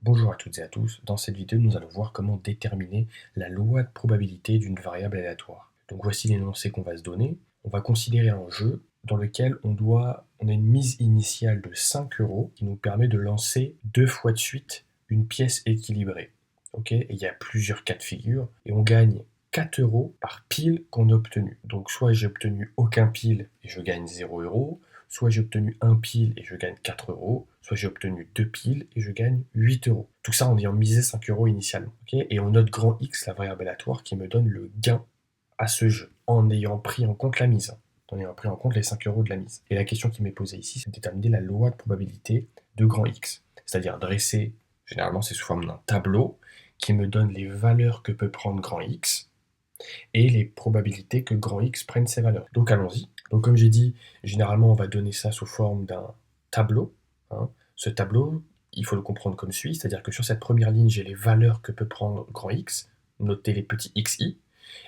Bonjour à toutes et à tous, dans cette vidéo nous allons voir comment déterminer la loi de probabilité d'une variable aléatoire. Donc voici l'énoncé qu'on va se donner. On va considérer un jeu dans lequel on a une mise initiale de 5 € qui nous permet de lancer 2 fois de suite une pièce équilibrée. Et il y a plusieurs cas de figure et on gagne 4 € par pile qu'on a obtenu. Donc soit j'ai obtenu aucun pile et je gagne 0 €, soit j'ai obtenu un pile et je gagne 4 €, soit j'ai obtenu 2 piles et je gagne 8 €. Tout ça en ayant misé 5 € initialement. Et on note grand X, la variable aléatoire, qui me donne le gain à ce jeu, en ayant pris en compte la mise, en ayant pris en compte les 5 € de la mise. Et la question qui m'est posée ici, c'est de déterminer la loi de probabilité de grand X, c'est-à-dire dresser, généralement c'est sous forme d'un tableau, qui me donne les valeurs que peut prendre grand X, et les probabilités que grand X prenne ces valeurs. Donc allons-y. Donc comme j'ai dit, généralement on va donner ça sous forme d'un tableau. Ce tableau, il faut le comprendre comme suit, c'est-à-dire que sur cette première ligne, j'ai les valeurs que peut prendre grand X, notez les petits xi,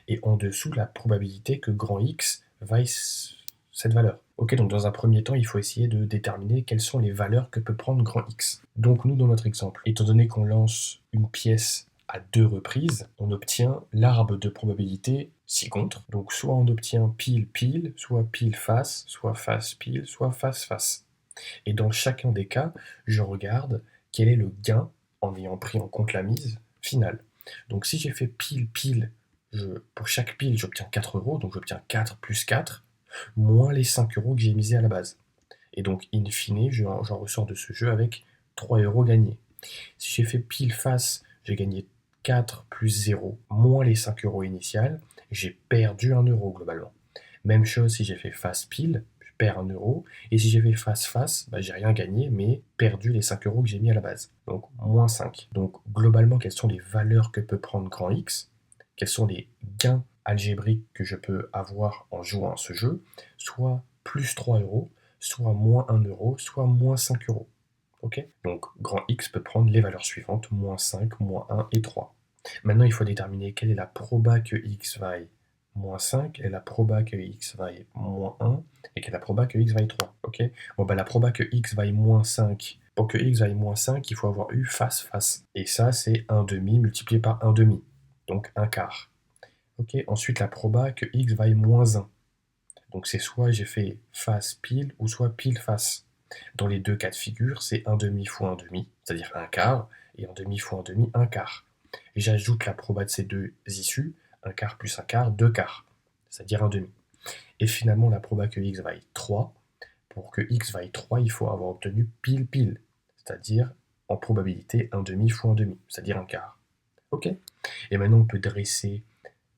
et en dessous la probabilité que grand X vaille cette valeur. Donc dans un premier temps, il faut essayer de déterminer quelles sont les valeurs que peut prendre grand X. Donc nous, dans notre exemple, étant donné qu'on lance une pièce à 2 reprises, on obtient l'arbre de probabilité ci-contre. Donc soit on obtient pile-pile, soit pile-face, soit face-pile, soit face-face. Et dans chacun des cas, je regarde quel est le gain en ayant pris en compte la mise finale. Donc si j'ai fait pile-pile, pour chaque pile, j'obtiens 4 €, donc j'obtiens 4 plus 4, moins les 5 € que j'ai misés à la base. Et donc, in fine, j'en ressors de ce jeu avec 3 € gagnés. Si j'ai fait pile-face, j'ai gagné 4 plus 0, moins les 5 € initiales, j'ai perdu 1 € globalement. Même chose si j'ai fait face-pile, je perds 1 €, et si j'ai fait face-face, j'ai rien gagné, mais perdu les 5 € que j'ai mis à la base. Donc, moins 5. Donc, globalement, quelles sont les valeurs que peut prendre grand X? Quels sont les gains algébriques que je peux avoir en jouant à ce jeu? Soit plus 3 €, soit moins 1 €, soit moins 5 €. Donc, grand X peut prendre les valeurs suivantes, moins 5, moins 1 et 3. Maintenant, il faut déterminer quelle est la proba que X vaille moins 5, quelle est la proba que X vaille moins 1, et quelle est la proba que X vaille 3. La proba que X vaille moins 5, pour que X vaille moins 5, il faut avoir eu face-face. Et ça, c'est 1 demi multiplié par 1 demi, donc 1 quart. Ensuite, la proba que X vaille moins 1. Donc c'est soit j'ai fait face-pile, ou soit pile-face. Dans les deux cas de figure, c'est 1 demi fois 1 demi, c'est-à-dire 1 quart, et 1 demi fois 1 demi, 1 quart. Et j'ajoute la proba de ces deux issues, 1 quart plus 1 quart, 2 quarts, c'est-à-dire 1 demi. Et finalement, la proba que X vaille 3, pour que X vaille 3, il faut avoir obtenu pile-pile, c'est-à-dire en probabilité 1 demi fois 1 demi, c'est-à-dire 1 quart. Et maintenant, on peut dresser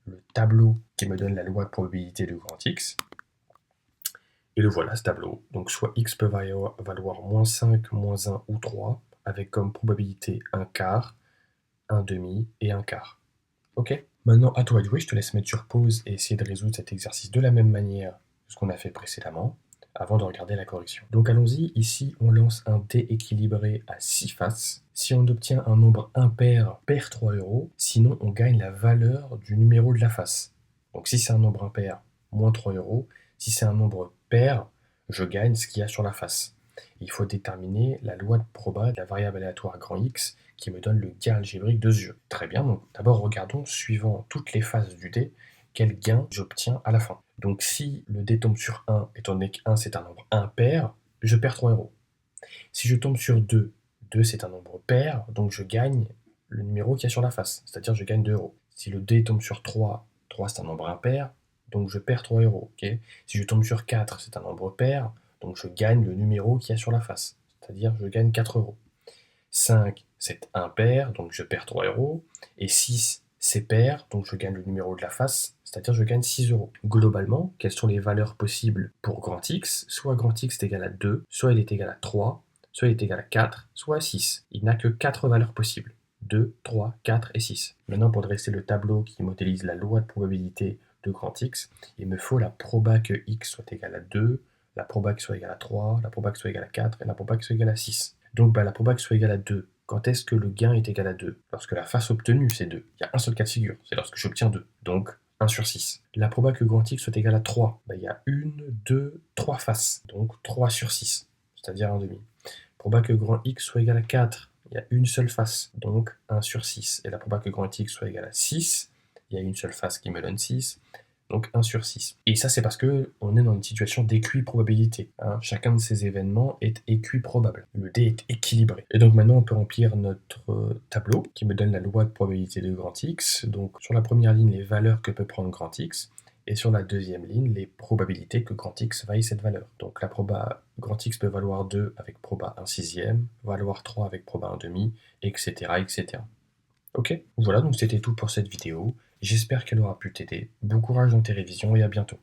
le tableau qui me donne la loi de probabilité de grand X. Et le voilà, ce tableau. Donc soit X peut valoir moins 5, moins 1 ou 3, avec comme probabilité 1 quart, 1 demi et 1 quart. Maintenant, à toi de jouer, je te laisse mettre sur pause et essayer de résoudre cet exercice de la même manière que ce qu'on a fait précédemment, avant de regarder la correction. Donc allons-y, ici on lance un dé équilibré à 6 faces. Si on obtient un nombre impair, on perd 3 €, sinon on gagne la valeur du numéro de la face. Donc si c'est un nombre impair, moins 3 €, si c'est un nombre pair, je gagne ce qu'il y a sur la face. Il faut déterminer la loi de proba de la variable aléatoire grand X qui me donne le gain algébrique de ce jeu. Très bien, donc d'abord regardons, suivant toutes les phases du dé, quel gain j'obtiens à la fin. Donc si le dé tombe sur 1, étant donné que 1 c'est un nombre impair, je perds 3 €. Si je tombe sur 2, 2 c'est un nombre pair, donc je gagne le numéro qu'il y a sur la face, c'est-à-dire je gagne 2 €. Si le dé tombe sur 3, 3 c'est un nombre impair, donc je perds 3 €. Si je tombe sur 4, c'est un nombre pair, donc je gagne le numéro qu'il y a sur la face, c'est-à-dire je gagne 4 €. 5, c'est impair, donc je perds 3 €. Et 6, c'est pair, donc je gagne le numéro de la face, c'est-à-dire je gagne 6 €. Globalement, quelles sont les valeurs possibles pour grand X? Soit grand X est égal à 2, soit il est égal à 3, soit il est égal à 4, soit à 6. Il n'a que 4 valeurs possibles. 2, 3, 4 et 6. Maintenant, pour dresser le tableau qui modélise la loi de probabilité de grand X, il me faut la proba que X soit égal à 2, la proba que soit égal à 3, la proba que soit égal à 4 et la proba que soit égal à 6. Donc la proba que soit égal à 2, quand est-ce que le gain est égal à 2? Lorsque la face obtenue c'est 2. Il y a un seul cas de figure, c'est lorsque j'obtiens 2. Donc 1 sur 6. La proba que grand X soit égal à 3, il y a 1, 2, 3 faces, donc 3 sur 6, c'est-à-dire 1,5. Proba que grand X soit égal à 4, il y a une seule face, donc 1 sur 6. Et la proba que grand X soit égal à 6, il y a une seule face qui me donne 6, donc 1 sur 6. Et ça, c'est parce qu'on est dans une situation d'équiprobabilité. Hein. Chacun de ces événements est équiprobable. Le dé est équilibré. Et donc maintenant, on peut remplir notre tableau qui me donne la loi de probabilité de grand X. Donc sur la première ligne, les valeurs que peut prendre grand X. Et sur la deuxième ligne, les probabilités que grand X vaille cette valeur. Donc la proba grand X peut valoir 2 avec proba 1 sixième, valoir 3 avec proba 1 demi, etc., etc. Ok, voilà, donc c'était tout pour cette vidéo. J'espère qu'elle aura pu t'aider. Bon courage dans tes révisions et à bientôt.